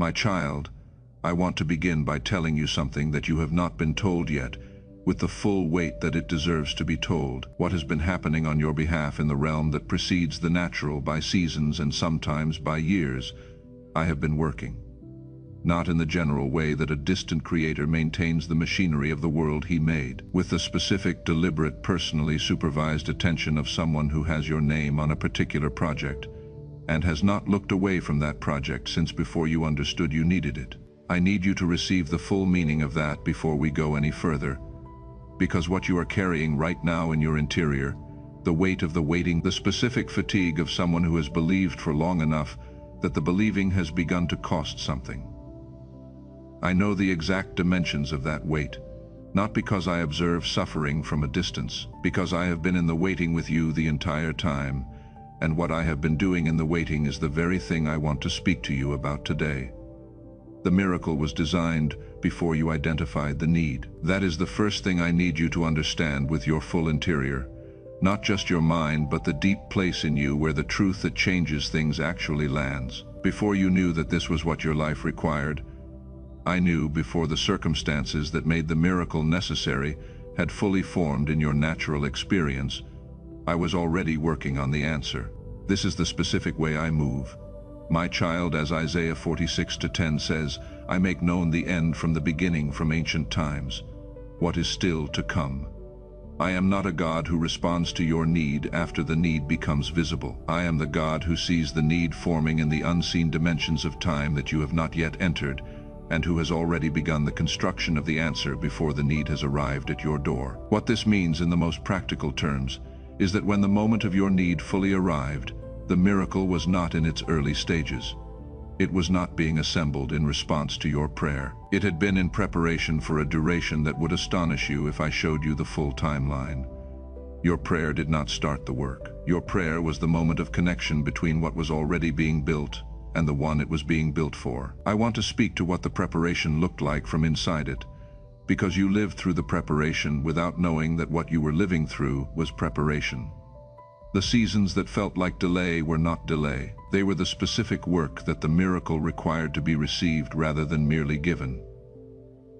My child, I want to begin by telling you something that you have not been told yet, with the full weight that it deserves to be told. What has been happening on your behalf in the realm that precedes the natural by seasons and sometimes by years, I have been working. Not in the general way that a distant creator maintains the machinery of the world he made, with the specific, deliberate, personally supervised attention of someone who has your name on a particular project, and has not looked away from that project since before you understood you needed it. I need you to receive the full meaning of that before we go any further, because what you are carrying right now in your interior, the weight of the waiting, the specific fatigue of someone who has believed for long enough that the believing has begun to cost something. I know the exact dimensions of that weight, not because I observe suffering from a distance, because I have been in the waiting with you the entire time, and what I have been doing in the waiting is the very thing I want to speak to you about today. The miracle was designed before you identified the need. That is the first thing I need you to understand with your full interior, not just your mind, but the deep place in you where the truth that changes things actually lands. Before you knew that this was what your life required, I knew before the circumstances that made the miracle necessary had fully formed in your natural experience, I was already working on the answer. This is the specific way I move. My child, as Isaiah 46:10 says, I make known the end from the beginning, from ancient times, what is still to come. I am not a God who responds to your need after the need becomes visible. I am the God who sees the need forming in the unseen dimensions of time that you have not yet entered, and who has already begun the construction of the answer before the need has arrived at your door. What this means in the most practical terms is that when the moment of your need fully arrived, the miracle was not in its early stages. It was not being assembled in response to your prayer. It had been in preparation for a duration that would astonish you if I showed you the full timeline. Your prayer did not start the work. Your prayer was the moment of connection between what was already being built and the one it was being built for. I want to speak to what the preparation looked like from inside it, because you lived through the preparation without knowing that what you were living through was preparation. The seasons that felt like delay were not delay. They were the specific work that the miracle required to be received rather than merely given.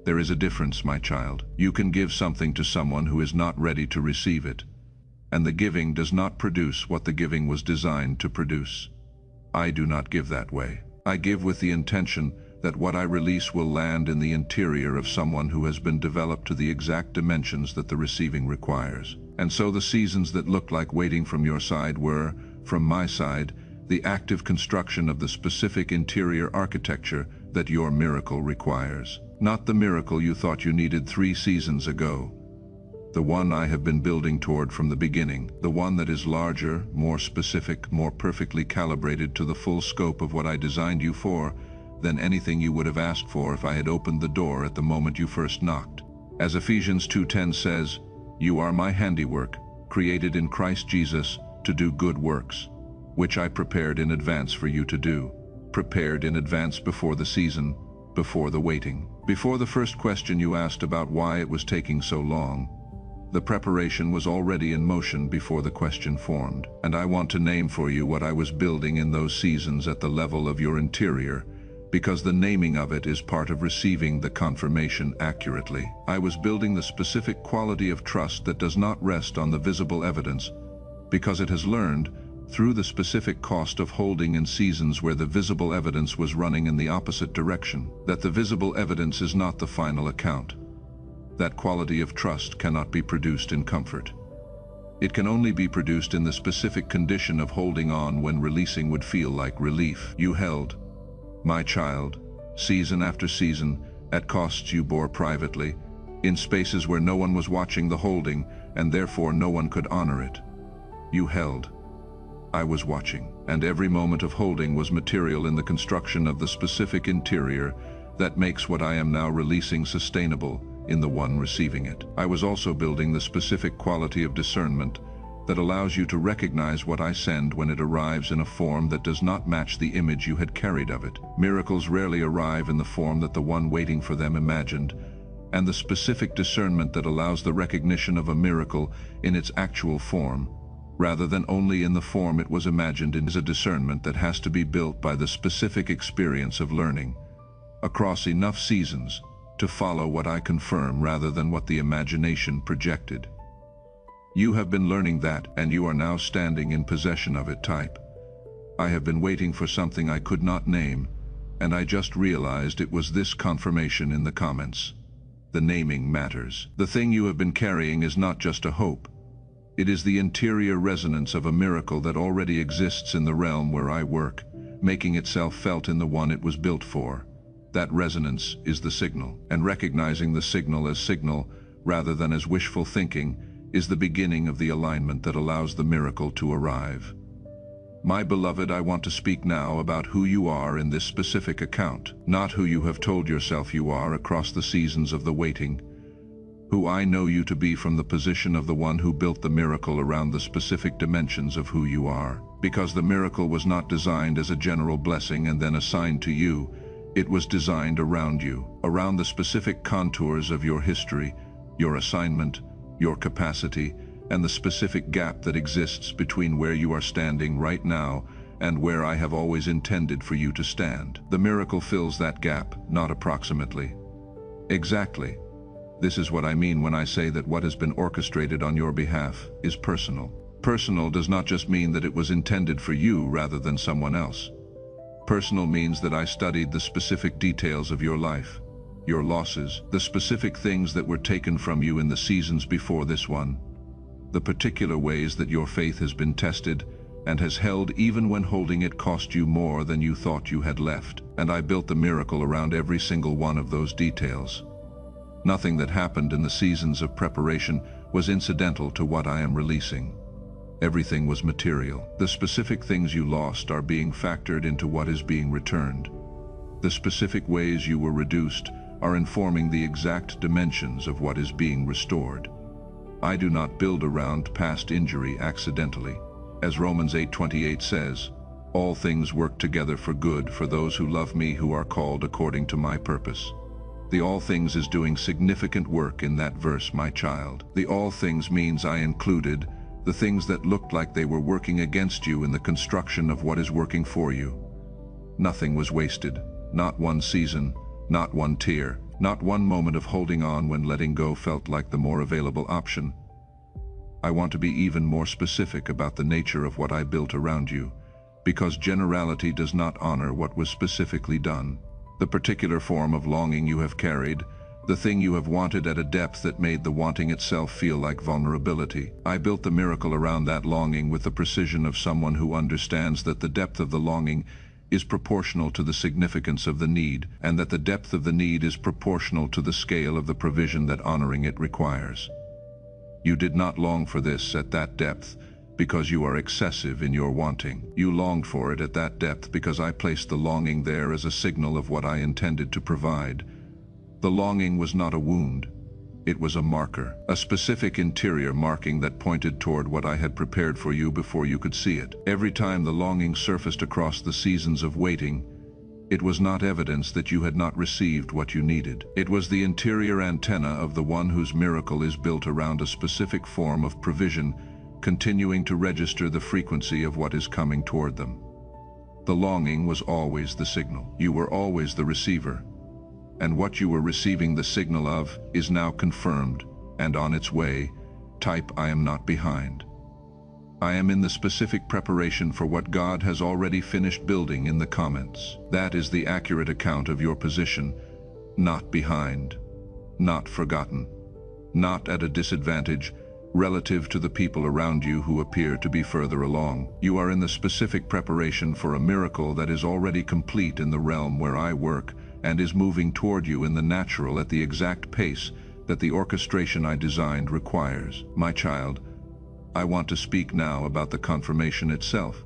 There is a difference, my child. You can give something to someone who is not ready to receive it, and the giving does not produce what the giving was designed to produce. I do not give that way. I give with the intention that what I release will land in the interior of someone who has been developed to the exact dimensions that the receiving requires. And so the seasons that looked like waiting from your side were, from my side, the active construction of the specific interior architecture that your miracle requires. Not the miracle you thought you needed 3 seasons ago. The one I have been building toward from the beginning, the one that is larger, more specific, more perfectly calibrated to the full scope of what I designed you for than anything you would have asked for if I had opened the door at the moment you first knocked. As Ephesians 2:10 says, you are my handiwork, created in Christ Jesus to do good works, which I prepared in advance for you to do. Prepared in advance before the season, before the waiting. Before the first question you asked about why it was taking so long, the preparation was already in motion before the question formed. And I want to name for you what I was building in those seasons at the level of your interior, because the naming of it is part of receiving the confirmation accurately. I was building the specific quality of trust that does not rest on the visible evidence, because it has learned, through the specific cost of holding in seasons where the visible evidence was running in the opposite direction, that the visible evidence is not the final account. That quality of trust cannot be produced in comfort. It can only be produced in the specific condition of holding on when releasing would feel like relief. You held, my child, season after season, at costs you bore privately, in spaces where no one was watching the holding, and therefore no one could honor it. You held. I was watching, and every moment of holding was material in the construction of the specific interior that makes what I am now releasing sustainable in the one receiving it. I was also building the specific quality of discernment that allows you to recognize what I send when it arrives in a form that does not match the image you had carried of it. Miracles rarely arrive in the form that the one waiting for them imagined, and the specific discernment that allows the recognition of a miracle in its actual form, rather than only in the form it was imagined in, is a discernment that has to be built by the specific experience of learning, across enough seasons to follow what I confirm rather than what the imagination projected. You have been learning that, and you are now standing in possession of it. Type. I have been waiting for something I could not name, and I just realized it was this confirmation in the comments. The naming matters. The thing you have been carrying is not just a hope. It is the interior resonance of a miracle that already exists in the realm where I work, making itself felt in the one it was built for. That resonance is the signal, and recognizing the signal as signal rather than as wishful thinking is the beginning of the alignment that allows the miracle to arrive. My beloved, I want to speak now about who you are in this specific account, not who you have told yourself you are across the seasons of the waiting, who I know you to be from the position of the one who built the miracle around the specific dimensions of who you are. Because the miracle was not designed as a general blessing and then assigned to you, it was designed around you, around the specific contours of your history, your assignment, your capacity, and the specific gap that exists between where you are standing right now and where I have always intended for you to stand. The miracle fills that gap, not approximately. Exactly. This is what I mean when I say that what has been orchestrated on your behalf is personal. Personal does not just mean that it was intended for you rather than someone else. Personal means that I studied the specific details of your life, your losses, the specific things that were taken from you in the seasons before this one, the particular ways that your faith has been tested and has held even when holding it cost you more than you thought you had left. And I built the miracle around every single one of those details. Nothing that happened in the seasons of preparation was incidental to what I am releasing. Everything was material. The specific things you lost are being factored into what is being returned. The specific ways you were reduced are informing the exact dimensions of what is being restored. I do not build around past injury accidentally. As Romans 8:28 says, all things work together for good for those who love me, who are called according to my purpose. The all things is doing significant work in that verse, my child. The all things means I included the things that looked like they were working against you in the construction of what is working for you. Nothing was wasted, not one season, not one tear, not one moment of holding on when letting go felt like the more available option. I want to be even more specific about the nature of what I built around you, because generality does not honor what was specifically done. The particular form of longing you have carried, the thing you have wanted at a depth that made the wanting itself feel like vulnerability. I built the miracle around that longing with the precision of someone who understands that the depth of the longing is proportional to the significance of the need, and that the depth of the need is proportional to the scale of the provision that honoring it requires. You did not long for this at that depth because you are excessive in your wanting. You longed for it at that depth because I placed the longing there as a signal of what I intended to provide. The longing was not a wound. It was a marker, a specific interior marking that pointed toward what I had prepared for you before you could see it. Every time the longing surfaced across the seasons of waiting, it was not evidence that you had not received what you needed. It was the interior antenna of the one whose miracle is built around a specific form of provision, continuing to register the frequency of what is coming toward them. The longing was always the signal. You were always the receiver. And what you were receiving the signal of is now confirmed and on its way. Type I am not behind. I am in the specific preparation for what God has already finished building in the comments. That is the accurate account of your position. Not behind, not forgotten, not at a disadvantage relative to the people around you who appear to be further along. You are in the specific preparation for a miracle that is already complete in the realm where I work, and is moving toward you in the natural at the exact pace that the orchestration I designed requires. My child, I want to speak now about the confirmation itself,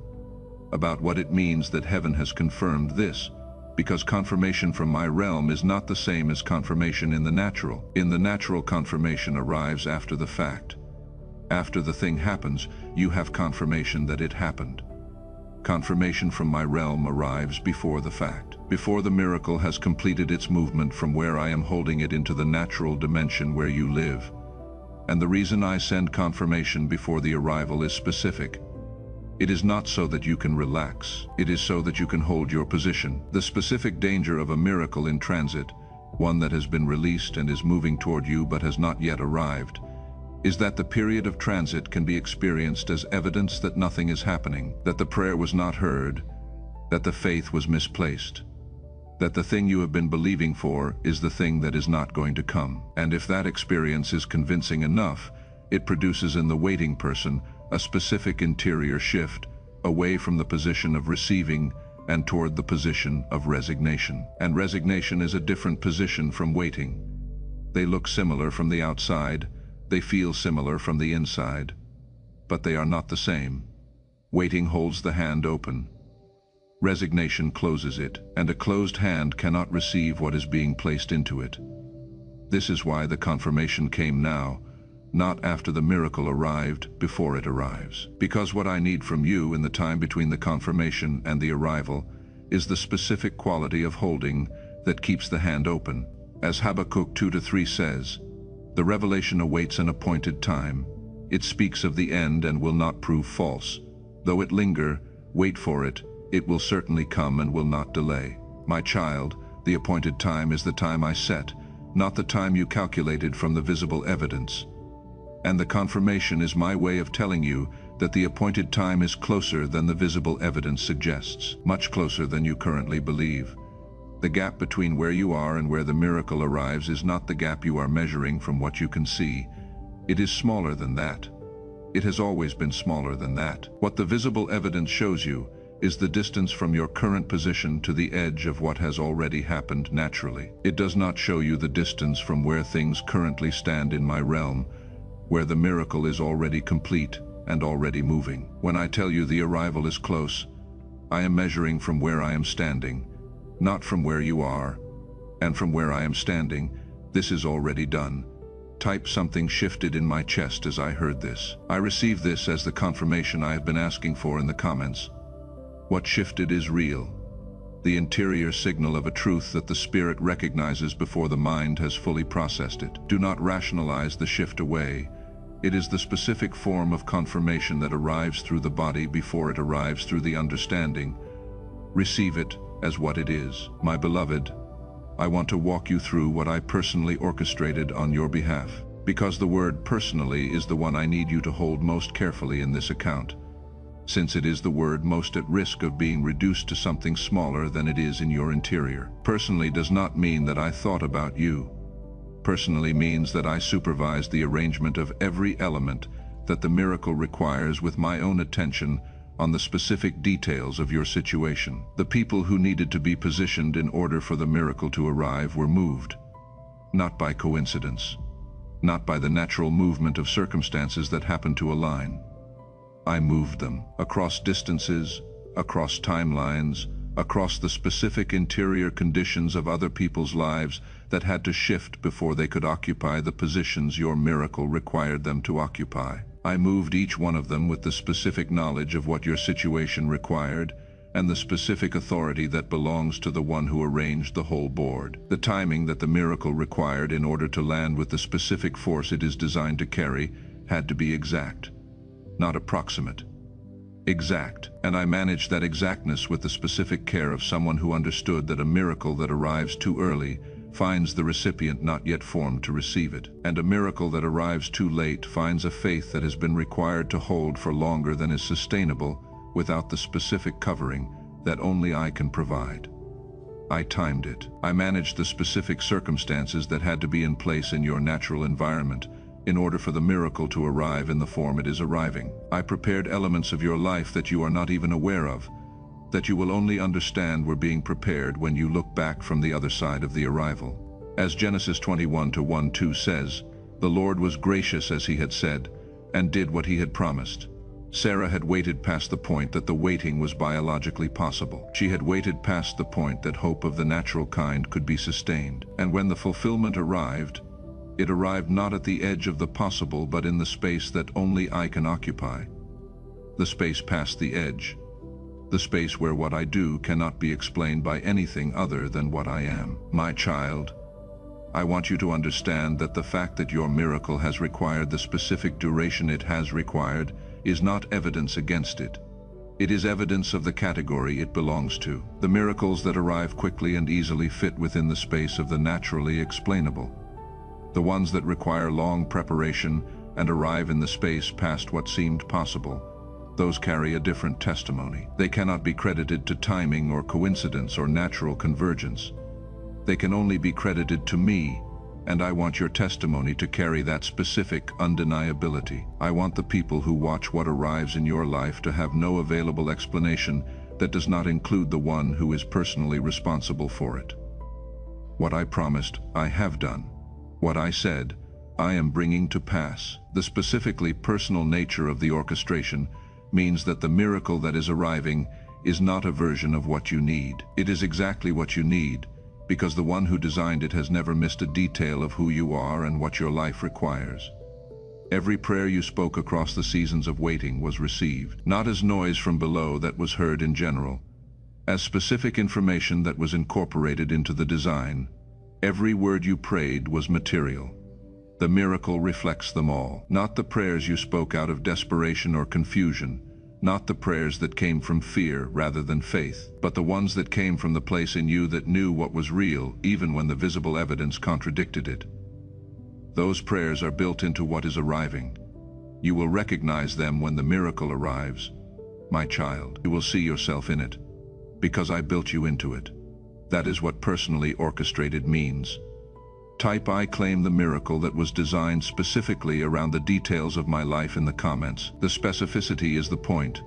about what it means that heaven has confirmed this, because confirmation from my realm is not the same as confirmation in the natural. In the natural, confirmation arrives after the fact. After the thing happens, you have confirmation that it happened. Confirmation from my realm arrives before the fact, before the miracle has completed its movement from where I am holding it into the natural dimension where you live. And the reason I send confirmation before the arrival is specific. It is not so that you can relax. It is so that you can hold your position. The specific danger of a miracle in transit, one that has been released and is moving toward you but has not yet arrived, is that the period of transit can be experienced as evidence that nothing is happening, that the prayer was not heard, that the faith was misplaced, that the thing you have been believing for is the thing that is not going to come. And if that experience is convincing enough, it produces in the waiting person a specific interior shift away from the position of receiving and toward the position of resignation. And resignation is a different position from waiting. They look similar from the outside, they feel similar from the inside, but they are not the same. Waiting holds the hand open. Resignation closes it, and a closed hand cannot receive what is being placed into it. This is why the confirmation came now, not after the miracle arrived, before it arrives. Because what I need from you in the time between the confirmation and the arrival is the specific quality of holding that keeps the hand open. As Habakkuk 2-3 says, the revelation awaits an appointed time. It speaks of the end and will not prove false. Though it linger, wait for it. It will certainly come and will not delay. My child, the appointed time is the time I set, not the time you calculated from the visible evidence. And the confirmation is my way of telling you that the appointed time is closer than the visible evidence suggests, much closer than you currently believe. The gap between where you are and where the miracle arrives is not the gap you are measuring from what you can see. It is smaller than that. It has always been smaller than that. What the visible evidence shows you is the distance from your current position to the edge of what has already happened naturally. It does not show you the distance from where things currently stand in my realm, where the miracle is already complete and already moving. When I tell you the arrival is close, I am measuring from where I am standing, not from where you are. And from where I am standing, this is already done. Type something shifted in my chest as I heard this. I received this as the confirmation I have been asking for in the comments. What shifted is real. The interior signal of a truth that the spirit recognizes before the mind has fully processed it. Do not rationalize the shift away. It is the specific form of confirmation that arrives through the body before it arrives through the understanding. Receive it as what it is. My beloved, I want to walk you through what I personally orchestrated on your behalf, because the word personally is the one I need you to hold most carefully in this account, since it is the word most at risk of being reduced to something smaller than it is in your interior. Personally does not mean that I thought about you. Personally means that I supervised the arrangement of every element that the miracle requires with my own attention on the specific details of your situation. The people who needed to be positioned in order for the miracle to arrive were moved, not by coincidence, not by the natural movement of circumstances that happened to align. I moved them across distances, across timelines, across the specific interior conditions of other people's lives that had to shift before they could occupy the positions your miracle required them to occupy. I moved each one of them with the specific knowledge of what your situation required and the specific authority that belongs to the one who arranged the whole board. The timing that the miracle required in order to land with the specific force it is designed to carry had to be exact, not approximate. Exact. And I managed that exactness with the specific care of someone who understood that a miracle that arrives too early finds the recipient not yet formed to receive it. And a miracle that arrives too late finds a faith that has been required to hold for longer than is sustainable without the specific covering that only I can provide. I timed it. I managed the specific circumstances that had to be in place in your natural environment in order for the miracle to arrive in the form it is arriving. I prepared elements of your life that you are not even aware of, that you will only understand were being prepared when you look back from the other side of the arrival. As Genesis 21:1-2 says, the Lord was gracious as he had said, and did what he had promised. Sarah had waited past the point that the waiting was biologically possible. She had waited past the point that hope of the natural kind could be sustained. And when the fulfillment arrived, it arrived not at the edge of the possible, but in the space that only I can occupy. The space past the edge. The space where what I do cannot be explained by anything other than what I am. My child, I want you to understand that the fact that your miracle has required the specific duration it has required is not evidence against it. It is evidence of the category it belongs to. The miracles that arrive quickly and easily fit within the space of the naturally explainable. The ones that require long preparation and arrive in the space past what seemed possible, those carry a different testimony. They cannot be credited to timing or coincidence or natural convergence. They can only be credited to me, and I want your testimony to carry that specific undeniability. I want the people who watch what arrives in your life to have no available explanation that does not include the one who is personally responsible for it. What I promised, I have done. What I said, I am bringing to pass. The specifically personal nature of the orchestration means that the miracle that is arriving is not a version of what you need. It is exactly what you need, because the one who designed it has never missed a detail of who you are and what your life requires. Every prayer you spoke across the seasons of waiting was received, not as noise from below that was heard in general, as specific information that was incorporated into the design. Every word you prayed was material. The miracle reflects them all. Not the prayers you spoke out of desperation or confusion, not the prayers that came from fear rather than faith, but the ones that came from the place in you that knew what was real, even when the visible evidence contradicted it. Those prayers are built into what is arriving. You will recognize them when the miracle arrives. My child, you will see yourself in it, because I built you into it. That is what personally orchestrated means. Type "I claim the miracle that was designed specifically around the details of my life" in the comments. The specificity is the point,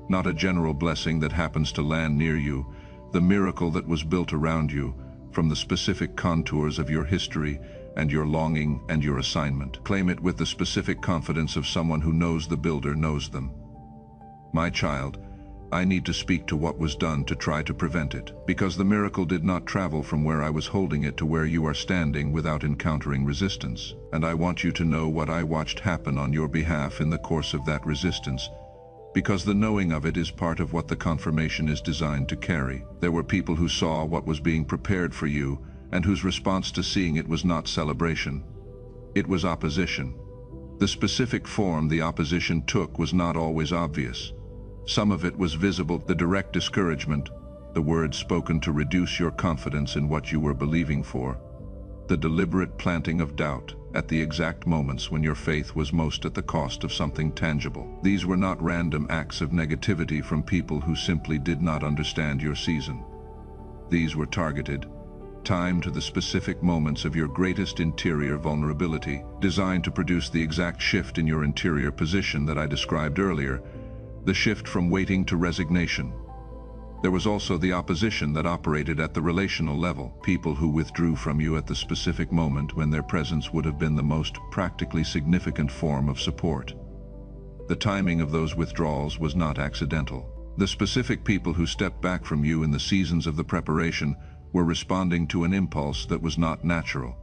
not a general blessing that happens to land near you. The miracle that was built around you, from the specific contours of your history and your longing and your assignment. Claim it with the specific confidence of someone who knows the builder knows them. My child, I need to speak to what was done to try to prevent it, because the miracle did not travel from where I was holding it to where you are standing without encountering resistance. And I want you to know what I watched happen on your behalf in the course of that resistance, because the knowing of it is part of what the confirmation is designed to carry. There were people who saw what was being prepared for you, and whose response to seeing it was not celebration. It was opposition. The specific form the opposition took was not always obvious. Some of it was visible: the direct discouragement, the words spoken to reduce your confidence in what you were believing for, the deliberate planting of doubt at the exact moments when your faith was most at the cost of something tangible. These were not random acts of negativity from people who simply did not understand your season. These were targeted, timed to the specific moments of your greatest interior vulnerability, designed to produce the exact shift in your interior position that I described earlier, the shift from waiting to resignation. There was also the opposition that operated at the relational level, people who withdrew from you at the specific moment when their presence would have been the most practically significant form of support. The timing of those withdrawals was not accidental. The specific people who stepped back from you in the seasons of the preparation were responding to an impulse that was not natural.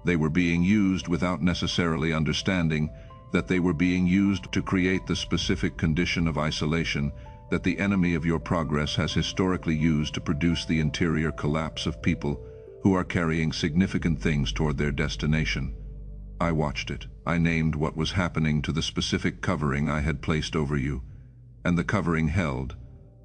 They were being used without necessarily understanding that they were being used to create the specific condition of isolation that the enemy of your progress has historically used to produce the interior collapse of people who are carrying significant things toward their destination. I watched it. I named what was happening to the specific covering I had placed over you, and the covering held,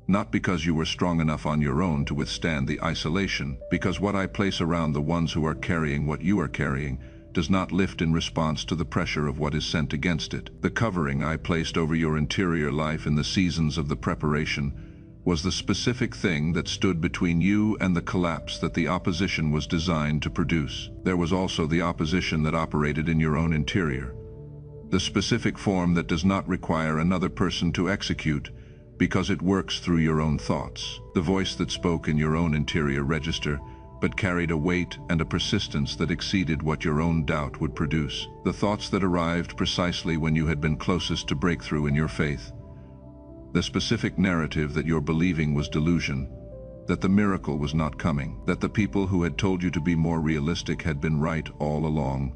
not because you were strong enough on your own to withstand the isolation, because what I place around the ones who are carrying what you are carrying does not lift in response to the pressure of what is sent against it. The covering I placed over your interior life in the seasons of the preparation was the specific thing that stood between you and the collapse that the opposition was designed to produce. There was also the opposition that operated in your own interior, the specific form that does not require another person to execute, because it works through your own thoughts. The voice that spoke in your own interior register, but carried a weight and a persistence that exceeded what your own doubt would produce. The thoughts that arrived precisely when you had been closest to breakthrough in your faith. The specific narrative that your believing was delusion, that the miracle was not coming, that the people who had told you to be more realistic had been right all along,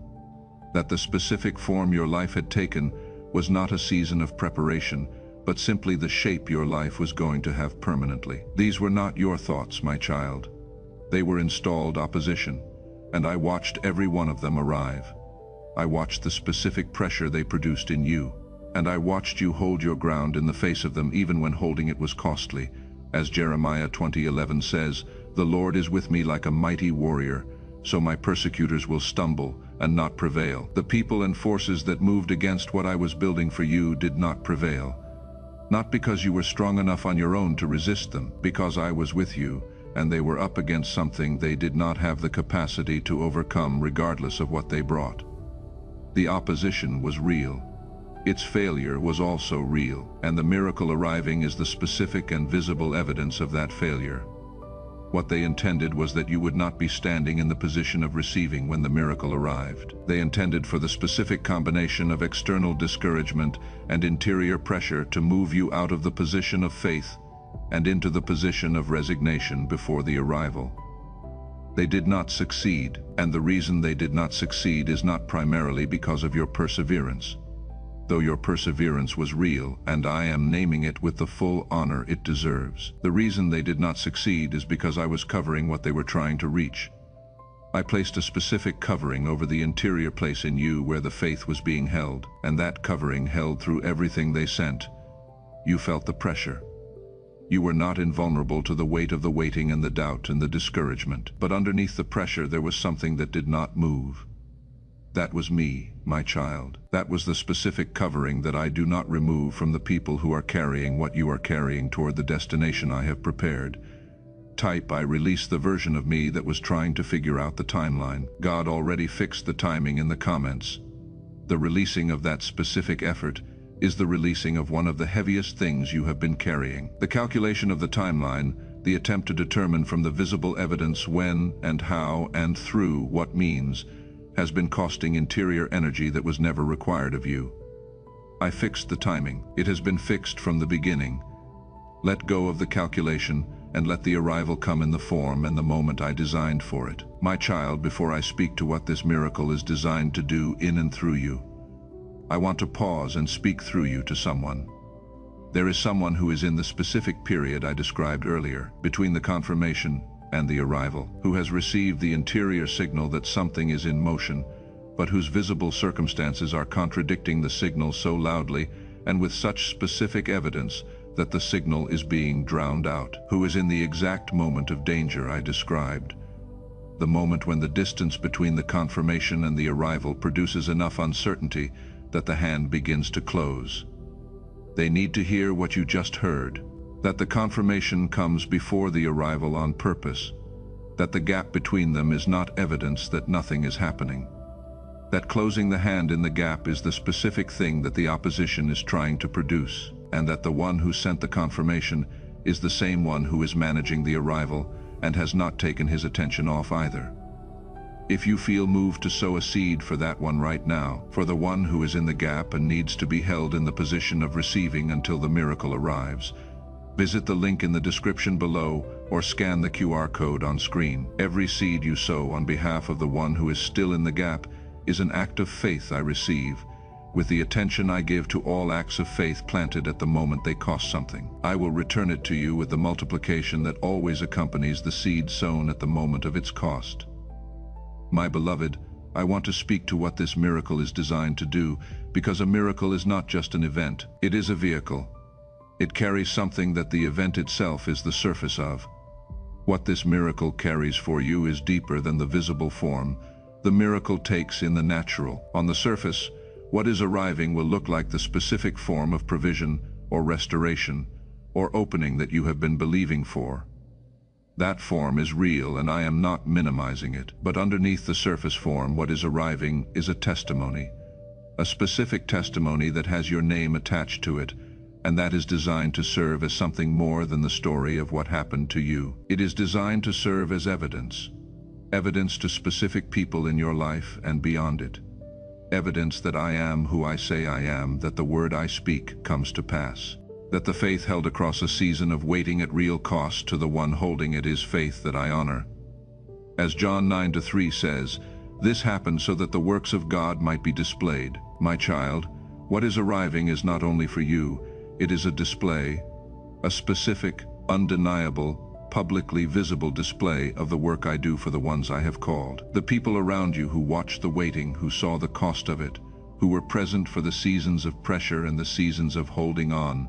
that the specific form your life had taken was not a season of preparation, but simply the shape your life was going to have permanently. These were not your thoughts, my child. They were installed opposition, and I watched every one of them arrive. I watched the specific pressure they produced in you, And I watched you hold your ground in the face of them even when holding it was costly. As Jeremiah 20:11 says, "The Lord is with me like a mighty warrior, so my persecutors will stumble and not prevail." The people and forces that moved against what I was building for you did not prevail. Not because you were strong enough on your own to resist them, because I was with you, and they were up against something they did not have the capacity to overcome regardless of what they brought. The opposition was real. Its failure was also real, and the miracle arriving is the specific and visible evidence of that failure. What they intended was that you would not be standing in the position of receiving when the miracle arrived. They intended for the specific combination of external discouragement and interior pressure to move you out of the position of faith and into the position of resignation before the arrival. They did not succeed, and the reason they did not succeed is not primarily because of your perseverance. Though your perseverance was real, and I am naming it with the full honor it deserves. The reason they did not succeed is because I was covering what they were trying to reach. I placed a specific covering over the interior place in you where the faith was being held, and that covering held through everything they sent. You felt the pressure. You were not invulnerable to the weight of the waiting and the doubt and the discouragement, but underneath the pressure there was something that did not move. That was me, my child. That was the specific covering that I do not remove from the people who are carrying what you are carrying toward the destination I have prepared. Type, I release the version of me that was trying to figure out the timeline. God already fixed the timing in the comments. The releasing of that specific effort is the releasing of one of the heaviest things you have been carrying. The calculation of the timeline, the attempt to determine from the visible evidence when and how and through what means, has been costing interior energy that was never required of you. I fixed the timing. It has been fixed from the beginning. Let go of the calculation and let the arrival come in the form and the moment I designed for it. My child, before I speak to what this miracle is designed to do in and through you, I want to pause and speak through you to someone. There is someone who is in the specific period I described earlier, between the confirmation and the arrival, who has received the interior signal that something is in motion, but whose visible circumstances are contradicting the signal so loudly and with such specific evidence that the signal is being drowned out, who is in the exact moment of danger I described, the moment when the distance between the confirmation and the arrival produces enough uncertainty that the hand begins to close. They need to hear what you just heard. That the confirmation comes before the arrival on purpose, that the gap between them is not evidence that nothing is happening, that closing the hand in the gap is the specific thing that the opposition is trying to produce, and that the one who sent the confirmation is the same one who is managing the arrival and has not taken his attention off either. If you feel moved to sow a seed for that one right now, for the one who is in the gap and needs to be held in the position of receiving until the miracle arrives, visit the link in the description below or scan the QR code on screen. Every seed you sow on behalf of the one who is still in the gap is an act of faith I receive, with the attention I give to all acts of faith planted at the moment they cost something. I will return it to you with the multiplication that always accompanies the seed sown at the moment of its cost. My beloved, I want to speak to what this miracle is designed to do, because a miracle is not just an event, it is a vehicle. It carries something that the event itself is the surface of. What this miracle carries for you is deeper than the visible form. The miracle takes in the natural. On the surface, what is arriving will look like the specific form of provision or restoration or opening that you have been believing for. That form is real, and I am not minimizing it. But underneath the surface form, what is arriving is a testimony. A specific testimony that has your name attached to it, and that is designed to serve as something more than the story of what happened to you. It is designed to serve as evidence. Evidence to specific people in your life and beyond it. Evidence that I am who I say I am, that the word I speak comes to pass. That the faith held across a season of waiting at real cost to the one holding it is faith that I honor. As John 9:3 says, this happened so that the works of God might be displayed. My child, what is arriving is not only for you, it is a display, a specific, undeniable, publicly visible display of the work I do for the ones I have called. The people around you who watched the waiting, who saw the cost of it, who were present for the seasons of pressure and the seasons of holding on.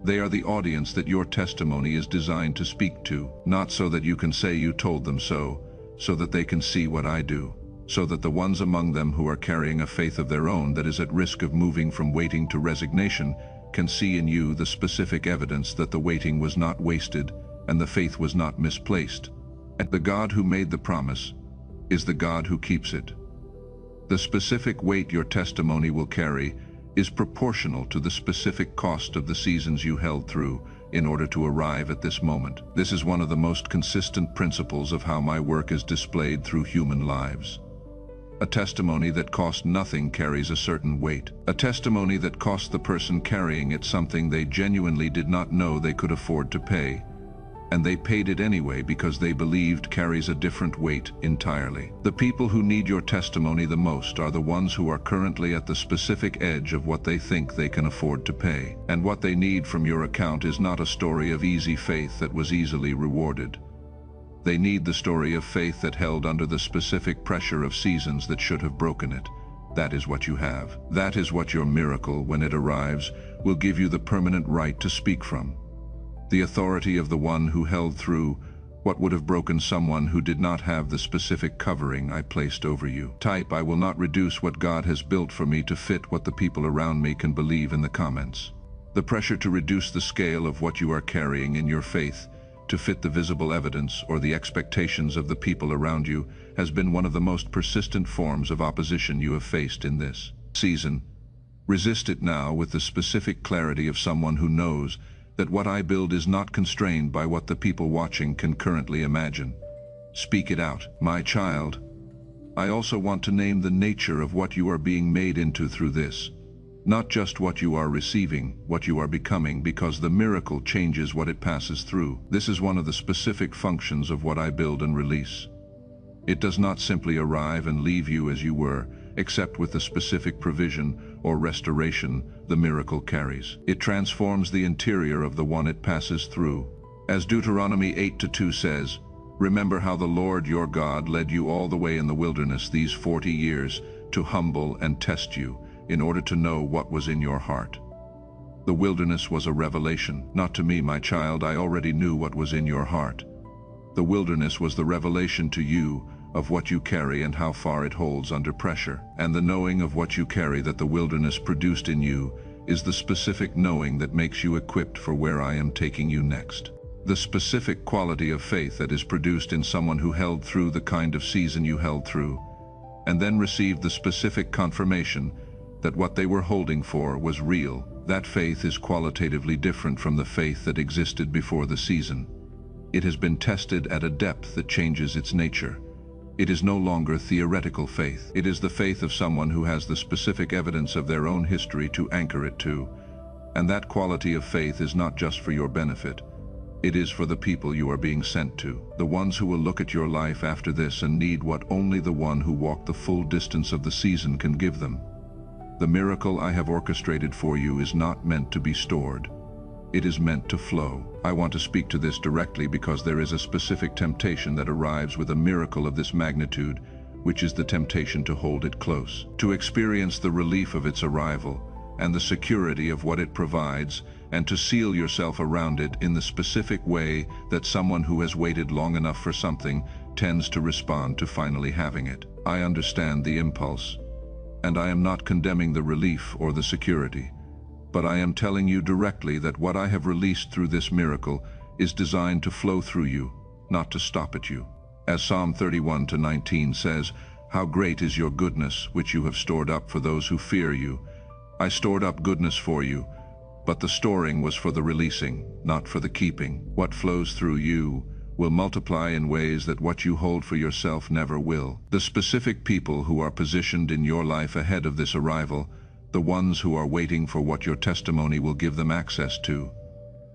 They are the audience that your testimony is designed to speak to, not so that you can say you told them so that they can see what I do, so that the ones among them who are carrying a faith of their own that is at risk of moving from waiting to resignation can see in you the specific evidence that the waiting was not wasted and the faith was not misplaced. And the God who made the promise is the God who keeps it. The specific weight your testimony will carry is proportional to the specific cost of the seasons you held through in order to arrive at this moment. This is one of the most consistent principles of how my work is displayed through human lives. A testimony that cost nothing carries a certain weight. A testimony that cost the person carrying it something they genuinely did not know they could afford to pay, and they paid it anyway because they believed, carries a different weight entirely. The people who need your testimony the most are the ones who are currently at the specific edge of what they think they can afford to pay. And what they need from your account is not a story of easy faith that was easily rewarded. They need the story of faith that held under the specific pressure of seasons that should have broken it. That is what you have. That is what your miracle, when it arrives, will give you the permanent right to speak from. The authority of the one who held through what would have broken someone who did not have the specific covering I placed over you. Type, I will not reduce what God has built for me to fit what the people around me can believe in the comments. The pressure to reduce the scale of what you are carrying in your faith to fit the visible evidence or the expectations of the people around you has been one of the most persistent forms of opposition you have faced in this season. Resist it now with the specific clarity of someone who knows that what I build is not constrained by what the people watching can currently imagine. Speak it out, my child. I also want to name the nature of what you are being made into through this. Not just what you are receiving, what you are becoming, because the miracle changes what it passes through. This is one of the specific functions of what I build and release. It does not simply arrive and leave you as you were, except with the specific provision or restoration the miracle carries. It transforms the interior of the one it passes through. As Deuteronomy 8:2 says, remember how the Lord your God led you all the way in the wilderness these 40 years to humble and test you in order to know what was in your heart. The wilderness was a revelation. Not to me, my child, I already knew what was in your heart. The wilderness was the revelation to you of what you carry and how far it holds under pressure. And the knowing of what you carry that the wilderness produced in you is the specific knowing that makes you equipped for where I am taking you next. The specific quality of faith that is produced in someone who held through the kind of season you held through, and then received the specific confirmation that what they were holding for was real. That faith is qualitatively different from the faith that existed before the season. It has been tested at a depth that changes its nature. It is no longer theoretical faith. It is the faith of someone who has the specific evidence of their own history to anchor it to. And that quality of faith is not just for your benefit. It is for the people you are being sent to, the ones who will look at your life after this and need what only the one who walked the full distance of the season can give them. The miracle I have orchestrated for you is not meant to be stored. It is meant to flow. I want to speak to this directly because there is a specific temptation that arrives with a miracle of this magnitude, which is the temptation to hold it close, to experience the relief of its arrival and the security of what it provides, and to seal yourself around it in the specific way that someone who has waited long enough for something tends to respond to finally having it. I understand the impulse, and I am not condemning the relief or the security. But I am telling you directly that what I have released through this miracle is designed to flow through you, not to stop at you. As Psalm 31:19 says, how great is your goodness, which you have stored up for those who fear you. I stored up goodness for you, but the storing was for the releasing, not for the keeping. What flows through you will multiply in ways that what you hold for yourself never will. The specific people who are positioned in your life ahead of this arrival, the ones who are waiting for what your testimony will give them access to,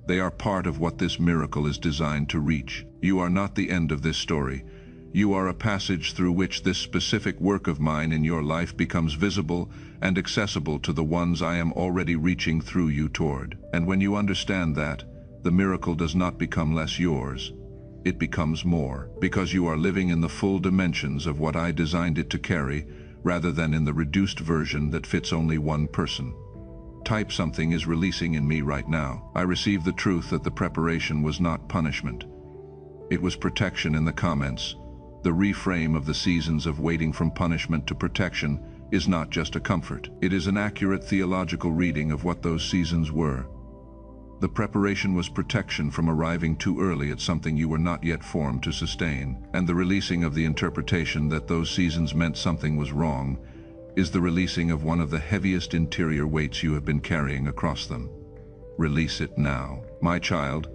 they are part of what this miracle is designed to reach. You are not the end of this story. You are a passage through which this specific work of mine in your life becomes visible and accessible to the ones I am already reaching through you toward. And when you understand that, the miracle does not become less yours. It becomes more, because you are living in the full dimensions of what I designed it to carry, rather than in the reduced version that fits only one person. Type something is releasing in me right now. I received the truth that the preparation was not punishment. It was protection in the comments. The reframe of the seasons of waiting from punishment to protection is not just a comfort. It is an accurate theological reading of what those seasons were. The preparation was protection from arriving too early at something you were not yet formed to sustain, and the releasing of the interpretation that those seasons meant something was wrong is the releasing of one of the heaviest interior weights you have been carrying across them. Release it now. My child,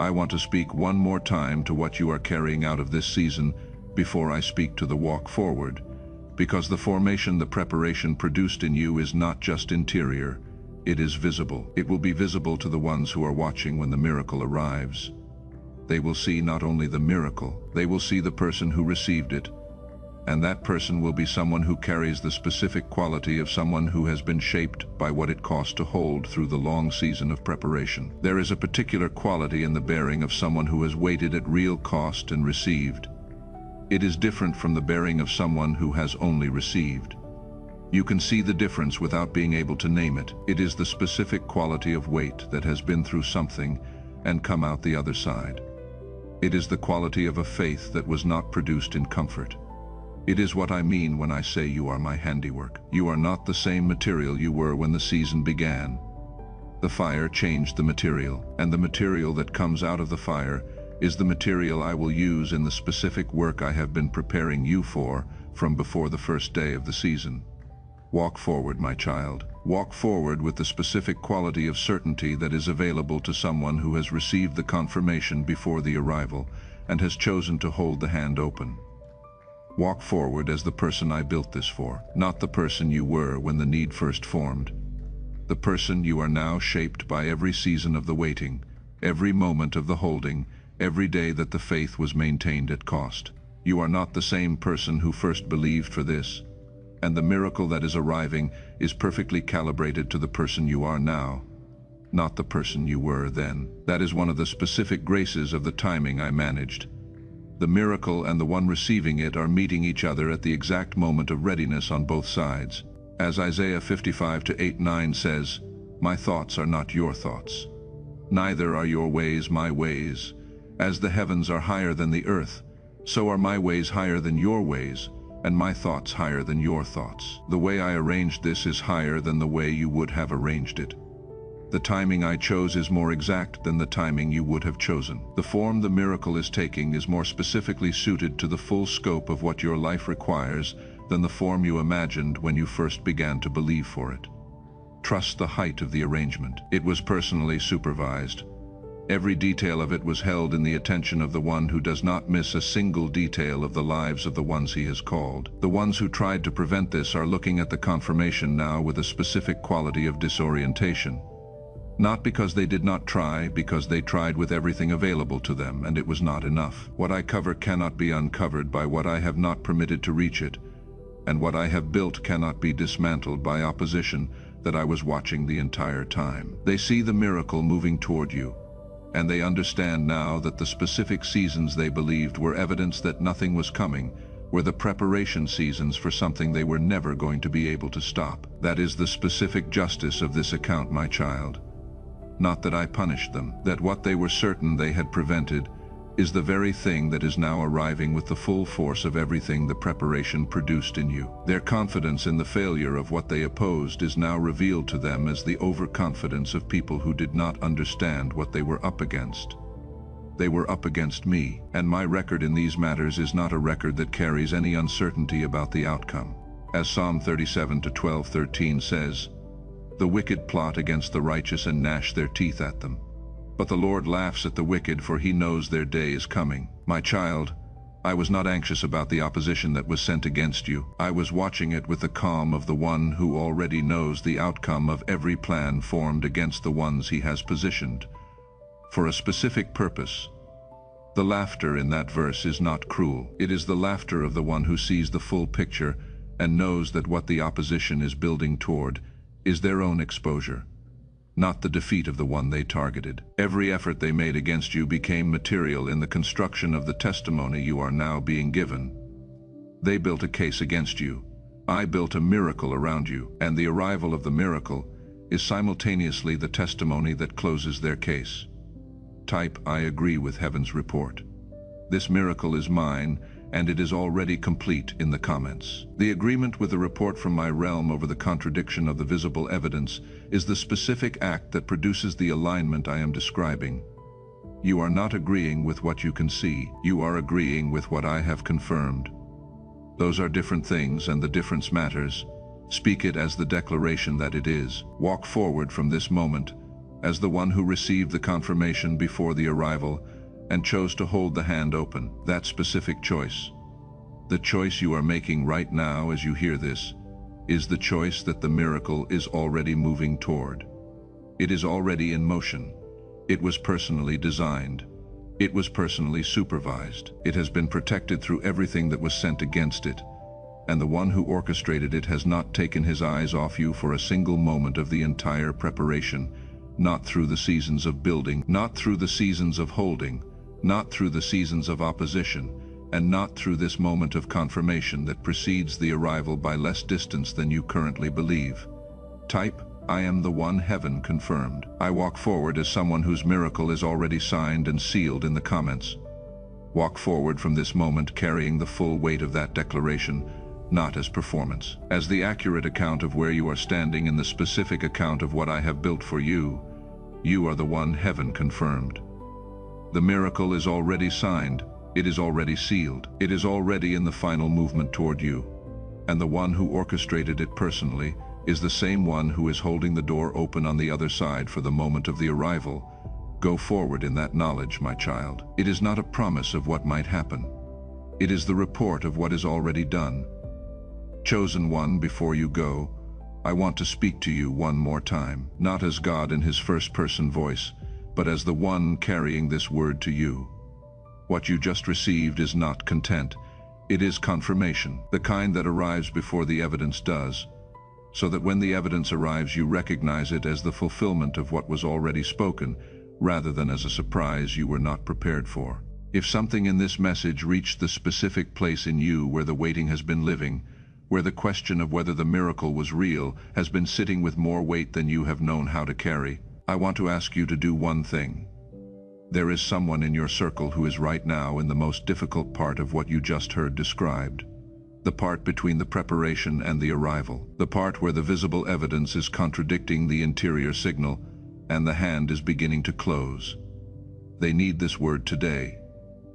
I want to speak one more time to what you are carrying out of this season before I speak to the walk forward, because the formation, the preparation produced in you is not just interior, it is visible. It will be visible to the ones who are watching when the miracle arrives. They will see not only the miracle, they will see the person who received it, and that person will be someone who carries the specific quality of someone who has been shaped by what it cost to hold through the long season of preparation. There is a particular quality in the bearing of someone who has waited at real cost and received. It is different from the bearing of someone who has only received. You can see the difference without being able to name it. It is the specific quality of weight that has been through something and come out the other side. It is the quality of a faith that was not produced in comfort. It is what I mean when I say you are my handiwork. You are not the same material you were when the season began. The fire changed the material, and the material that comes out of the fire is the material I will use in the specific work I have been preparing you for from before the first day of the season. Walk forward, my child. Walk forward with the specific quality of certainty that is available to someone who has received the confirmation before the arrival and has chosen to hold the hand open. Walk forward as the person I built this for, not the person you were when the need first formed. The person you are now, shaped by every season of the waiting, every moment of the holding, every day that the faith was maintained at cost. You are not the same person who first believed for this, and the miracle that is arriving is perfectly calibrated to the person you are now, not the person you were then. That is one of the specific graces of the timing I managed. The miracle and the one receiving it are meeting each other at the exact moment of readiness on both sides. As Isaiah 55:8-9 says, "My thoughts are not your thoughts, neither are your ways my ways. As the heavens are higher than the earth, so are my ways higher than your ways, and my thoughts higher than your thoughts." The way I arranged this is higher than the way you would have arranged it. The timing I chose is more exact than the timing you would have chosen. The form the miracle is taking is more specifically suited to the full scope of what your life requires than the form you imagined when you first began to believe for it. Trust the height of the arrangement. It was personally supervised. Every detail of it was held in the attention of the one who does not miss a single detail of the lives of the ones he has called. The ones who tried to prevent this are looking at the confirmation now with a specific quality of disorientation. Not because they did not try, because they tried with everything available to them, and it was not enough. What I cover cannot be uncovered by what I have not permitted to reach it, and what I have built cannot be dismantled by opposition that I was watching the entire time. They see the miracle moving toward you, and they understand now that the specific seasons they believed were evidence that nothing was coming, were the preparation seasons for something they were never going to be able to stop. That is the specific justice of this account, my child. Not that I punished them, that what they were certain they had prevented is the very thing that is now arriving with the full force of everything the preparation produced in you. Their confidence in the failure of what they opposed is now revealed to them as the overconfidence of people who did not understand what they were up against. They were up against me, and my record in these matters is not a record that carries any uncertainty about the outcome. As Psalm 37:12-13 says, "The wicked plot against the righteous and gnash their teeth at them. But the Lord laughs at the wicked, for he knows their day is coming." My child, I was not anxious about the opposition that was sent against you. I was watching it with the calm of the one who already knows the outcome of every plan formed against the ones he has positioned for a specific purpose. The laughter in that verse is not cruel. It is the laughter of the one who sees the full picture and knows that what the opposition is building toward is their own exposure, not the defeat of the one they targeted. Every effort they made against you became material in the construction of the testimony you are now being given. They built a case against you, I built a miracle around you, and the arrival of the miracle is simultaneously the testimony that closes their case. Type, I agree with heaven's report. This miracle is mine, and it is already complete in the comments. The agreement with the report from my realm over the contradiction of the visible evidence is the specific act that produces the alignment I am describing. You are not agreeing with what you can see, you are agreeing with what I have confirmed. Those are different things, and the difference matters. Speak it as the declaration that it is. Walk forward from this moment as the one who received the confirmation before the arrival and chose to hold the hand open. That specific choice, the choice you are making right now as you hear this, is the choice that the miracle is already moving toward. It is already in motion. It was personally designed. It was personally supervised. It has been protected through everything that was sent against it. And the one who orchestrated it has not taken his eyes off you for a single moment of the entire preparation, not through the seasons of building, not through the seasons of holding, not through the seasons of opposition, and not through this moment of confirmation that precedes the arrival by less distance than you currently believe. Type, I am the one heaven confirmed. I walk forward as someone whose miracle is already signed and sealed in the comments. Walk forward from this moment carrying the full weight of that declaration, not as performance, as the accurate account of where you are standing in the specific account of what I have built for you. You are the one heaven confirmed. The miracle is already signed, it is already sealed, it is already in the final movement toward you. And the one who orchestrated it personally is the same one who is holding the door open on the other side for the moment of the arrival. Go forward in that knowledge, my child. It is not a promise of what might happen. It is the report of what is already done. Chosen one, before you go, I want to speak to you one more time, not as God in his first-person voice, but as the one carrying this word to you. What you just received is not content. It is confirmation, the kind that arrives before the evidence does, so that when the evidence arrives you recognize it as the fulfillment of what was already spoken, rather than as a surprise you were not prepared for. If something in this message reached the specific place in you where the waiting has been living, where the question of whether the miracle was real has been sitting with more weight than you have known how to carry, I want to ask you to do one thing. There is someone in your circle who is right now in the most difficult part of what you just heard described. The part between the preparation and the arrival. The part where the visible evidence is contradicting the interior signal and the hand is beginning to close. They need this word today,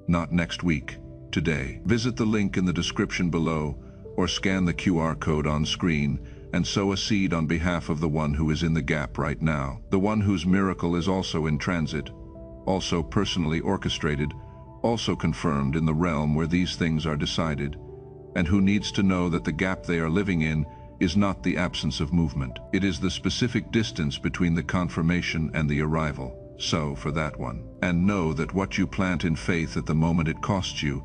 not next week, today. Visit the link in the description below or scan the QR code on screen and sow a seed on behalf of the one who is in the gap right now. The one whose miracle is also in transit, also personally orchestrated, also confirmed in the realm where these things are decided, and who needs to know that the gap they are living in is not the absence of movement. It is the specific distance between the confirmation and the arrival. So for that one. And know that what you plant in faith at the moment it costs you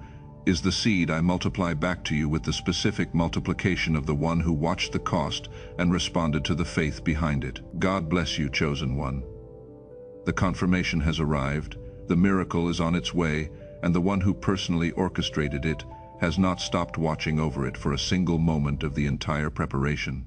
is the seed I multiply back to you with the specific multiplication of the one who watched the cost and responded to the faith behind it. God bless you, chosen one. The confirmation has arrived, the miracle is on its way, and the one who personally orchestrated it has not stopped watching over it for a single moment of the entire preparation.